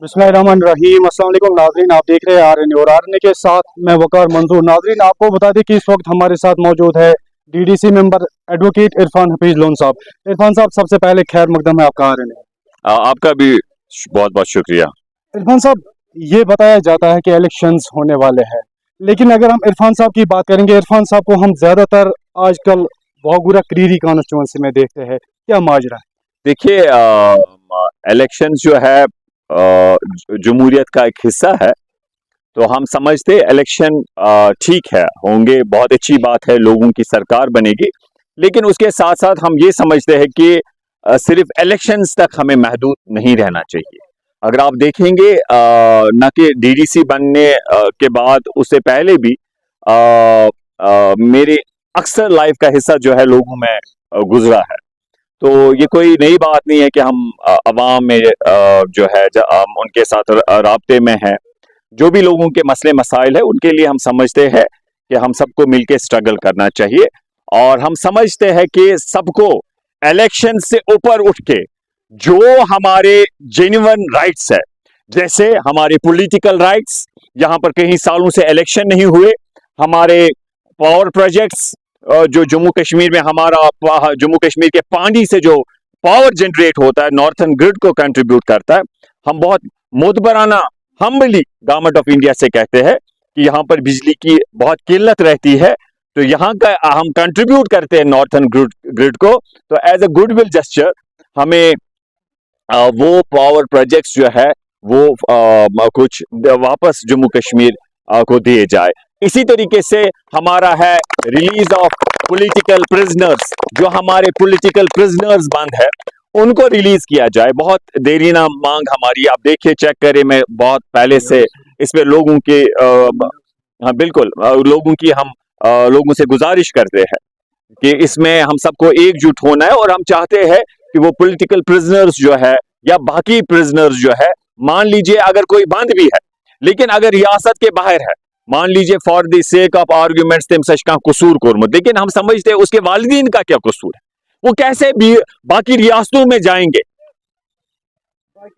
बिस्मिल्लाहिर्रहमानिर्रहीम। अस्सलाम वालेकुम नाज़रीन, आप देख रहे हैं आरएनए और आरएनए के साथ मैं वकार मंजूर। नाज़रीन, आपको बता दें कि इस वक्त हमारे साथ मौजूद है DDC member advocate Irfan Hafeez loan साहब। इरफान साहब, सबसे पहले खैर मकदम है आपका आरएनए। आपका भी बहुत बहुत शुक्रिया। इरफान साहब, ये बताया जाता है कि इलेक्शंस होने वाले हैं, लेकिन अगर हम इरफान साहब की बात करेंगे, इरफान साहब को हम ज़्यादातर आजकल वागुरा क्रीरी कॉन्स्टिट्यूंसी में देखते हैं, क्या माजरा है? देखिए, इलेक्शन जो है जमहूरियत का एक हिस्सा है, तो हम समझते इलेक्शन ठीक है, होंगे, बहुत अच्छी बात है, लोगों की सरकार बनेगी। लेकिन उसके साथ साथ हम ये समझते हैं कि सिर्फ इलेक्शंस तक हमें महदूद नहीं रहना चाहिए। अगर आप देखेंगे, न कि डीडीसी बनने के बाद, उससे पहले भी मेरे अक्सर लाइफ का हिस्सा जो है लोगों में गुजरा है। तो ये कोई नई बात नहीं है कि हम अवाम में जो है हम उनके साथ राब्ते में हैं। जो भी लोगों के मसले मसाइल है, उनके लिए हम समझते हैं कि हम सबको मिलके स्ट्रगल करना चाहिए। और हम समझते हैं कि सबको इलेक्शन से ऊपर उठ के जो हमारे जेन्युइन राइट्स है, जैसे हमारे पॉलिटिकल राइट्स, यहाँ पर कई सालों से इलेक्शन नहीं हुए, हमारे पावर प्रोजेक्ट्स, जो जम्मू कश्मीर में हमारा जम्मू कश्मीर के पानी से जो पावर जनरेट होता है, नॉर्थन ग्रिड को कंट्रीब्यूट करता है। हम बहुत मोतबराना हम्बली गवर्नमेंट ऑफ इंडिया से कहते हैं कि यहाँ पर बिजली की बहुत किल्लत रहती है, तो यहाँ का हम कंट्रीब्यूट करते हैं नॉर्थन ग्रिड को। तो एज अ गुडविल जेस्चर हमें वो पावर प्रोजेक्ट्स जो है वो कुछ वापस जम्मू कश्मीर को दिए जाए। इसी तरीके से हमारा है रिलीज ऑफ पॉलिटिकल प्रिजनर्स, जो हमारे पॉलिटिकल प्रिजनर्स बंद है, उनको रिलीज किया जाए। बहुत देरीना मांग हमारी, आप देखिए, चेक करें, मैं बहुत पहले से इस पे लोगों के हाँ बिल्कुल, लोगों की हम लोगों से गुजारिश करते हैं कि इसमें हम सबको एकजुट होना है। और हम चाहते हैं कि वो पॉलिटिकल प्रिजनर्स जो है या बाकी प्रिजनर्स जो है, मान लीजिए अगर कोई बंद भी है लेकिन अगर रियासत के बाहर है, मान लीजिए for the sake of arguments तम सच का कसूर कोरमुत, लेकिन हम समझते हैं उसके वालिदीन का क्या कसूर है, वो कैसे भी बाकी रियासतों में जाएंगे,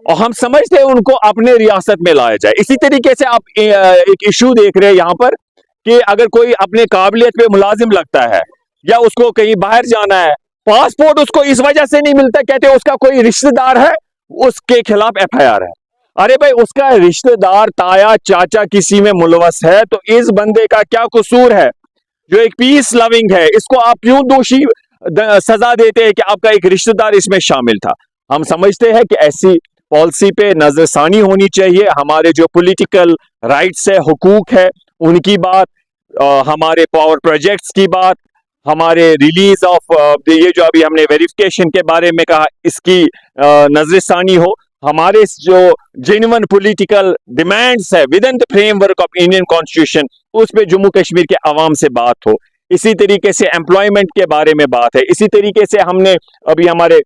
और हम समझते हैं उनको अपने रियासत में लाया जाए। इसी तरीके से आप एक इशू देख रहे हैं यहाँ पर कि अगर कोई अपने काबिलियत पे मुलाजिम लगता है या उसको कहीं बाहर जाना है, पासपोर्ट उसको इस वजह से नहीं मिलता, कहते हैं उसका कोई रिश्तेदार है, उसके खिलाफ एफआईआर है। अरे भाई, उसका रिश्तेदार, ताया, चाचा किसी में मुलवस है, तो इस बंदे का क्या कसूर है जो एक पीस लविंग है, इसको आप क्यों दोषी सजा देते हैं कि आपका एक रिश्तेदार इसमें शामिल था? हम समझते हैं कि ऐसी पॉलिसी पे नजरसानी होनी चाहिए। हमारे जो पॉलिटिकल राइट्स है, हुकूक है, उनकी बात, हमारे पावर प्रोजेक्ट्स की बात, हमारे रिलीज ऑफ ये जो अभी हमने वेरिफिकेशन के बारे में कहा, इसकी नजरसानी हो। हमारे जो जेन्युइन पॉलिटिकल डिमांड्स है with in the framework of Indian constitution, उस पे जम्मू कश्मीर के अवाम से बात हो। इसी तरीके से एम्प्लॉयमेंट के बारे में बात है। इसी तरीके से हमने अभी हमारे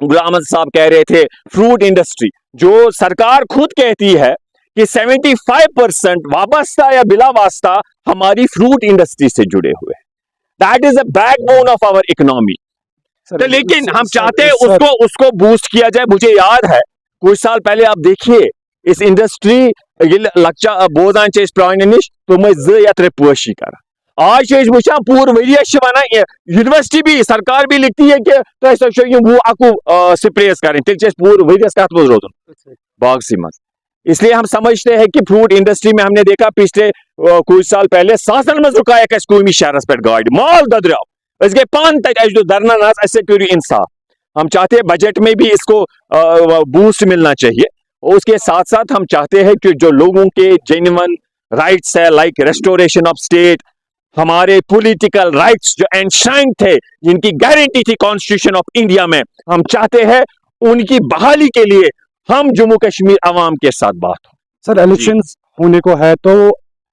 गुलाम अहमद साहब कह रहे थे, फ्रूट इंडस्ट्री, जो सरकार खुद कहती है कि 75% वाबस्ता या बिला वास्ता हमारी फ्रूट इंडस्ट्री से जुड़े हुए हैं। That is a backbone of our economy. तो लेकिन हम चाहते हैं उसको बूस्ट किया जाए। मुझे याद है कुछ साल पहले, आप देखिए, इस इंडस्ट्री ये लक्चा बोजान चे प्रानिश तो मैं ज या त्रे पोशी कर आज वुचान पूर वरियस वन यूनिवर्सिटी भी सरकार भी लिखती है कि तो वो अकु स्प्रेस करें, तेल पूर वरियस कत मज रोजन बागसी मज। इसलिए हम समझते हैं कि फ्रूट इंडस्ट्री में हमने देखा पिछले कुछ साल पहले सासन मज रुकाया कौमी शहरस पे गाड़ी माल ददराव गए पान तक धरना नाज करू इंसाफ। हम चाहते हैं बजट में भी इसको बूस्ट मिलना चाहिए। और उसके साथ साथ हम चाहते हैं कि जो लोगों के जेन्युइन राइट्स है, लाइक रेस्टोरेशन ऑफ स्टेट, हमारे पॉलिटिकल राइट्स जो एनशाइन थे, जिनकी गारंटी थी कॉन्स्टिट्यूशन ऑफ इंडिया में, हम चाहते हैं उनकी बहाली के लिए हम जम्मू कश्मीर अवाम के साथ बात हो। सर, इलेक्शन होने को है, तो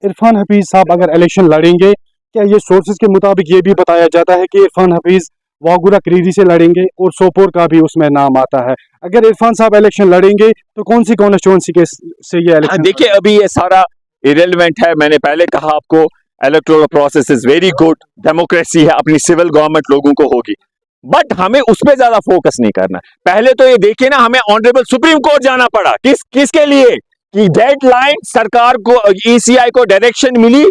इरफान हफीज साहब अगर इलेक्शन लड़ेंगे, क्या ये सोर्सेज के मुताबिक ये भी बताया जाता है कि इरफान हफीज वागुरा क्रीरी से लड़ेंगे और सोपोर का भी उसमें नाम आता है? अगर इरफान साहब इलेक्शन लड़ेंगे तो कौन सी कॉन्स्टिट्यूंसी के से ये इलेक्शन? देखिए, अभी ये सारा इरेलेवेंट है। मैंने पहले कहा आपको, electoral process is very good, democracy है, अपनी सिविल गवर्नमेंट लोगों को होगी। बट हमें उस पर ज्यादा फोकस नहीं करना। पहले तो ये देखिए ना, हमें ऑनरेबल सुप्रीम कोर्ट जाना पड़ा, किसके लिए कि डेडलाइन सरकार को, ईसीआई को डायरेक्शन मिली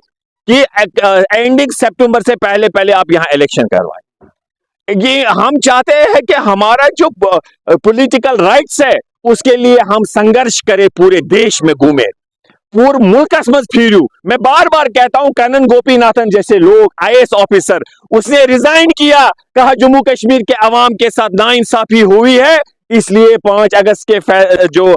कि एंडिंग सितंबर से पहले पहले आप यहां इलेक्शन करवाएं। ये हम चाहते हैं कि हमारा जो पॉलिटिकल राइट्स है उसके लिए हम संघर्ष करें, पूरे देश में घूमे, पूरे मुल्क मज फिरू। मैं बार बार कहता हूं, कनन गोपीनाथन जैसे लोग, आईएएस ऑफिसर, उसने रिजाइन किया, कहा जम्मू कश्मीर के अवाम के साथ नाइंसाफी हुई है, इसलिए 5 अगस्त के जो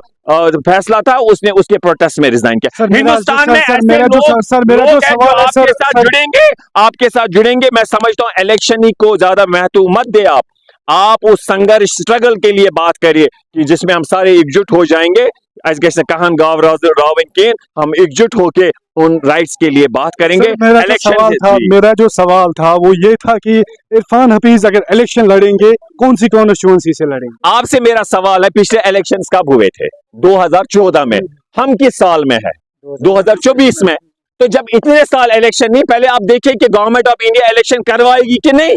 फैसला था उसने उसके प्रोटेस्ट में रिजाइन किया। हिंदुस्तान में ऐसे लोग आपके साथ जुड़ेंगे, आपके साथ जुड़ेंगे। मैं समझता हूं इलेक्शन ही को ज्यादा महत्व मत दे, आप उस संघर्ष स्ट्रगल के लिए बात करिए कि जिसमें हम सारे एकजुट हो जाएंगे। कहन गाव रावन के हम एकजुट होके उन राइट्स के लिए बात करेंगे। मेरा जो सवाल था वो ये था कि इरफान हफीज अगर इलेक्शन लड़ेंगे कौन सी कॉन्स्टिट्यूएंसी से लड़ेंगे? आपसे मेरा सवाल है, पिछले इलेक्शंस कब हुए थे? 2014 में। हम किस साल में है? 2024 में। तो जब इतने साल इलेक्शन नहीं, पहले आप देखिए कि गवर्नमेंट ऑफ इंडिया इलेक्शन करवाएगी कि नहीं,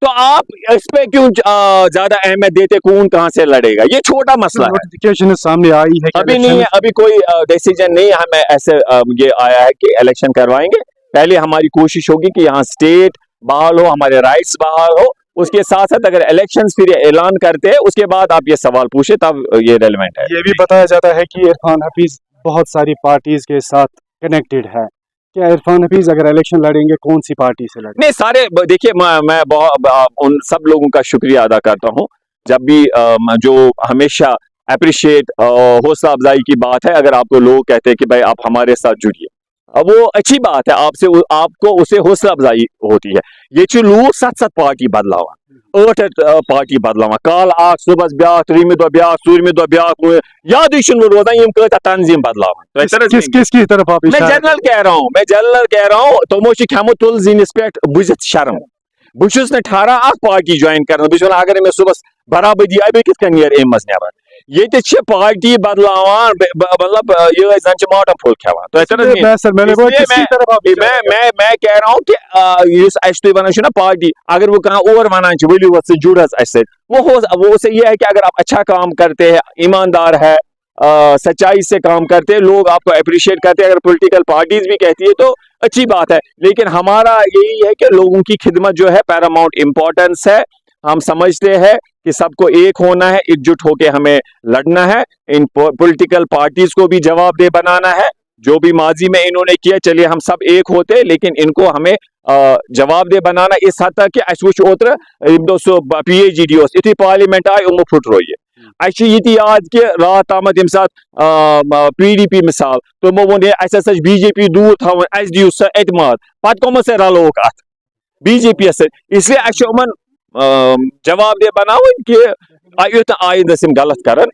तो आप इस पे क्यों ज्यादा अहमियत देते? कौन कहां से लड़ेगा? ये छोटा मसला है। नोटिफिकेशन सामने आई है, अभी नहीं है, अभी कोई डिसीजन नहीं है। हमें ऐसे ये आया है कि इलेक्शन करवाएंगे। पहले हमारी कोशिश होगी कि यहाँ स्टेट बहाल हो, हमारे राइट्स बहाल हो, उसके साथ साथ अगर इलेक्शंस फिर ऐलान करते हैं उसके बाद आप ये सवाल पूछे, तब ये रेलेवेंट है। ये भी बताया जाता है कि इरफान हफीज बहुत सारी पार्टीज के साथ कनेक्टेड है। क्या इरफान हफीज अगर इलेक्शन लड़ेंगे कौन सी पार्टी से लड़ेंगे? नहीं, सारे देखिए, मैं उन सब लोगों का शुक्रिया अदा करता हूँ जब भी जो हमेशा अप्रिशिएट, हौसला अफजाई की बात है अगर आपको लोग कहते हैं कि भाई आप हमारे साथ जुड़िए, अब वो अच्छी बात है, आपको उसे हौसला अफजाई होती है। ये लोग 7 पार्टी बदलावा, 8 पार्टी बदलावा, काल सुबह ब्या, त्रिमि दो ब्या, सूरमि दो ब्या, याद रोजान यम कत तंजीम बदलावा। किसकी तरफ आप? मैं जनरल कह रहा हूँ, तमो खेमो तुल जीनिस पे बुझत शर्म। बुझुस न 18 पार्टी ज्वाइन कर, अगर मैं सुबह बराबरी आई कित कन एम मज नबर, ये पार्टी बदलावान, मतलब ये जन माटम फुल खेवान। तो मैं कह रहा हूँ कि वन पार्टी, अगर वो कहा और वनान वलियो वो जुड़ वो से ये है कि अगर आप अच्छा काम करते हैं, ईमानदार है, सच्चाई से काम करते हैं, लोग आपको अप्रिशिएट करते हैं। अगर पॉलिटिकल पार्टीज भी कहती है तो अच्छी बात है, लेकिन हमारा यही है कि लोगों की खिदमत जो है पैरामाउंट इम्पोर्टेंस है। हम समझते हैं कि सबको एक होना है, एकजुट होकर हमें लड़ना है, इन पॉलिटिकल पार्टीज को भी जवाबदेह बनाना है। जो भी माजी में इन्होंने किया, चलिए हम सब एक होते, लेकिन इनको हमें जवाबदेह बनाना इस हद तक कि अस वो ओत्र PhD इतनी पार्लियामेंट आय उमो फुटरो ये याद कि रात तामत यम साथ PDP मिसाल तमो वो BJP दूर थवन, अस दियो सा एतमाद, पत कम से रलोक अत BJP से, इसलिए अमन जवाबदेह बनावन कि आइंदा गलत करन।